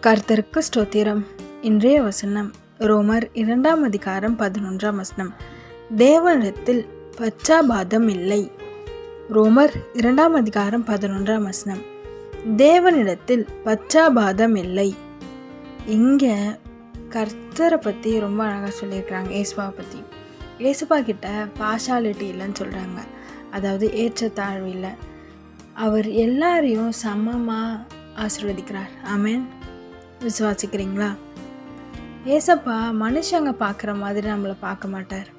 கர்த்தருக்கு ஸ்தோத்திரம். இன்றைய வசனம் ரோமர் 2:11. தேவனிடத்தில் பச்சாபாதம் இல்லை. ரோமர் 2:11. தேவனிடத்தில் பச்சாபாதம் இல்லை. இங்கே கர்த்தரை பற்றி ரொம்ப அழகாக சொல்லியிருக்கிறாங்க. ஏசுப்பாவை பற்றி. ஏசுப்பா கிட்ட பார்ஷாலிட்டி இல்லைன்னு சொல்கிறாங்க. அதாவது ஏற்றத்தாழ்வு இல்லை. அவர் எல்லாரையும் சமமாக ஆசீர்வதிக்கிறார். ஆமென். விசுவாசிக்கிறீங்களா? ஏசப்பா மனுஷங்க பார்க்குற மாதிரி நம்மளை பார்க்க மாட்டார்.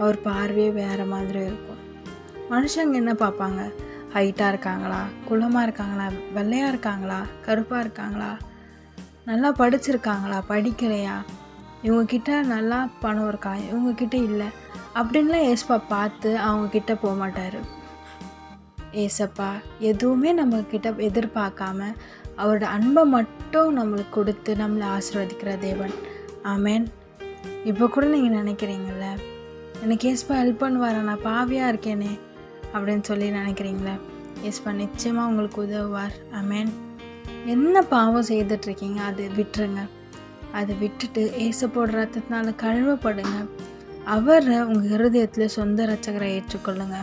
அவர் பார்வையே வேறு மாதிரி இருக்கும். மனுஷங்க என்ன பார்ப்பாங்க? ஹைட்டாக இருக்காங்களா, குள்ளமாக இருக்காங்களா, வெள்ளையாக இருக்காங்களா, கருப்பாக இருக்காங்களா, நல்லா படிச்சிருக்காங்களா, படிக்கலையா, இவங்கக்கிட்ட நல்லா பணம் இருக்கா, இவங்கக்கிட்ட இல்லை அப்படின்லாம் ஏசப்பா பார்த்து அவங்கக்கிட்ட போக மாட்டார். ஏசப்பா எதுவுமே நம்மக்கிட்ட எதிர்பார்க்காம அவரோட அன்பை மட்டும் நம்மளுக்கு கொடுத்து நம்மளை ஆசீர்வதிக்கிற தேவன். ஆமென். இப்போ கூட நீங்கள் நினைக்கிறீங்கள, எனக்கு ஏசப்பா ஹெல்ப் பண்ணுவாரா, நான் பாவியாக இருக்கேனே அப்படின்னு சொல்லி நினைக்கிறீங்களே, ஏசப்பா நிச்சயமாக உங்களுக்கு உதவுவார். ஆமென். என்ன பாவம் செய்துட்ருக்கீங்க அதை விட்டுருங்க. அதை விட்டுட்டு ஏசப்போட ரத்தத்தினால கழுவப்படுங்க. அவரை உங்கள் இருதயத்தில் சொந்த இரட்சகரை ஏற்றுக்கொள்ளுங்க.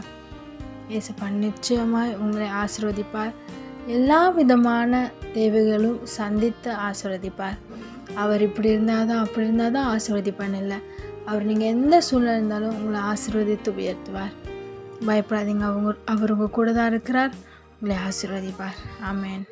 ஏசப்பா நிச்சயமாக உங்களை ஆசீர்வதிப்பார். எல்லா விதமான தேவைகளும் சந்தித்து ஆசீர்வதிப்பார். அவர் இப்படி இருந்தால் தான் அப்படி இருந்தால் தான் ஆசீர்வதிப்பான்னு இல்லை. அவர் நீங்கள் எந்த சூழ்நிலை இருந்தாலும் உங்களை ஆசீர்வதித்து உயர்த்துவார். பயப்படாதீங்க. அவர் உங்கள் கூட தான் இருக்கிறார். உங்களை ஆசீர்வதிப்பார். ஆமென்.